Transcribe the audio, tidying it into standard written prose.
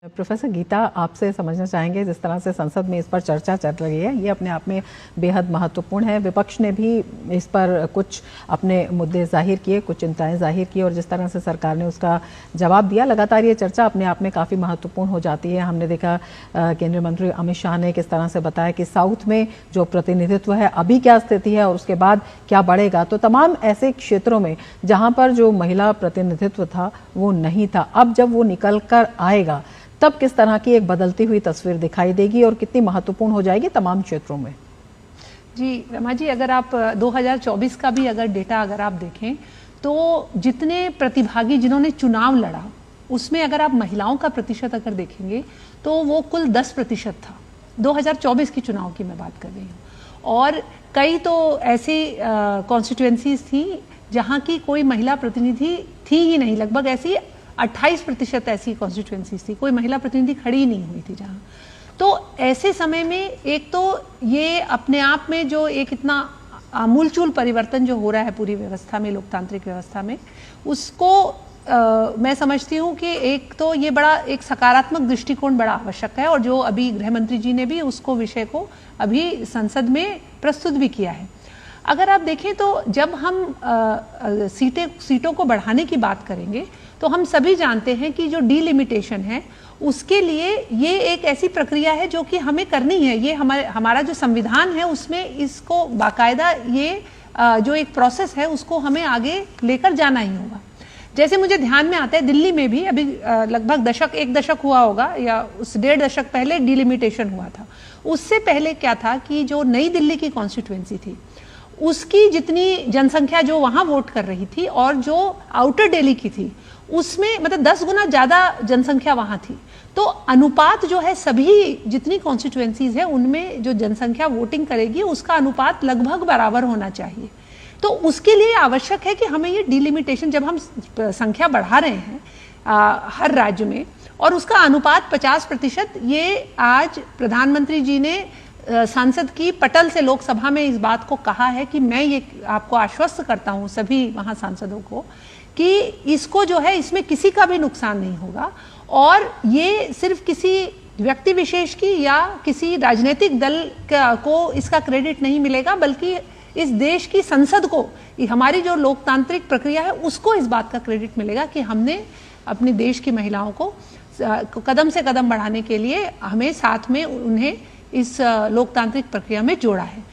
Professor Gita, आपसे समझना चाहेंगे, जिस तरह से संसद में इस पर चर्चा चल रही है, ये अपने आप में बेहद महत्वपूर्ण है। विपक्ष ने भी इस पर कुछ अपने मुद्दे जाहिर किए, कुछ चिंताएं जाहिर की, और जिस तरह से सरकार ने उसका जवाब दिया, लगातार ये चर्चा अपने आप में काफ़ी महत्वपूर्ण हो जाती है। हमने देखा केंद्रीय मंत्री अमित शाह ने किस तरह से बताया कि साउथ में जो प्रतिनिधित्व है अभी क्या स्थिति है और उसके बाद क्या बढ़ेगा। तो तमाम ऐसे क्षेत्रों में जहाँ पर जो महिला प्रतिनिधित्व था वो नहीं था, अब जब वो निकल कर आएगा तब किस तरह की एक बदलती हुई तस्वीर दिखाई देगी और कितनी महत्वपूर्ण हो जाएगी तमाम क्षेत्रों में। जी रमा जी, अगर आप 2024 का भी अगर डेटा अगर आप देखें तो जितने प्रतिभागी जिन्होंने चुनाव लड़ा उसमें अगर आप महिलाओं का प्रतिशत अगर देखेंगे तो वो कुल 10% था। 2024 की चुनाव की मैं बात कर रही हूँ। और कई तो ऐसी कॉन्स्टिट्यूएंसीज थी जहाँ की कोई महिला प्रतिनिधि थी ही नहीं, लगभग ऐसी 28% ऐसी कॉन्स्टिट्यूएंसीज थी, कोई महिला प्रतिनिधि खड़ी ही नहीं हुई थी जहाँ। तो ऐसे समय में एक तो ये अपने आप में जो एक इतना आमूलचूल परिवर्तन जो हो रहा है पूरी व्यवस्था में, लोकतांत्रिक व्यवस्था में, उसको मैं समझती हूँ कि एक तो ये बड़ा एक सकारात्मक दृष्टिकोण बड़ा आवश्यक है, और जो अभी गृह मंत्री जी ने भी उसको विषय को अभी संसद में प्रस्तुत भी किया है। अगर आप देखें तो जब हम सीटों को बढ़ाने की बात करेंगे तो हम सभी जानते हैं कि जो डीलिमिटेशन है उसके लिए ये एक ऐसी प्रक्रिया है जो कि हमें करनी है। ये हमारा जो संविधान है उसमें इसको बाकायदा ये जो एक प्रोसेस है उसको हमें आगे लेकर जाना ही होगा। जैसे मुझे ध्यान में आता है दिल्ली में भी अभी लगभग एक दशक हुआ होगा या उस 1.5 दशक पहले डीलिमिटेशन हुआ था। उससे पहले क्या था कि जो नई दिल्ली की कॉन्स्टिट्यूएंसी थी उसकी जितनी जनसंख्या जो वहां वोट कर रही थी और जो आउटर दिल्ली की थी उसमें मतलब 10 गुना ज्यादा जनसंख्या वहां थी। तो अनुपात जो है सभी जितनी कॉन्स्टिट्यूएंसीज है उनमें जो जनसंख्या वोटिंग करेगी उसका अनुपात लगभग बराबर होना चाहिए। तो उसके लिए आवश्यक है कि हमें ये डिलिमिटेशन, जब हम संख्या बढ़ा रहे हैं हर राज्य में और उसका अनुपात 50%, ये आज प्रधानमंत्री जी ने सांसद की पटल से लोकसभा में इस बात को कहा है कि मैं ये आपको आश्वस्त करता हूं सभी वहां सांसदों को कि इसको जो है इसमें किसी का भी नुकसान नहीं होगा, और ये सिर्फ किसी व्यक्ति विशेष की या किसी राजनीतिक दल को इसका क्रेडिट नहीं मिलेगा, बल्कि इस देश की संसद को, हमारी जो लोकतांत्रिक प्रक्रिया है उसको इस बात का क्रेडिट मिलेगा कि हमने अपने देश की महिलाओं को कदम से कदम बढ़ाने के लिए हमें साथ में उन्हें इस लोकतांत्रिक प्रक्रिया में जोड़ा है।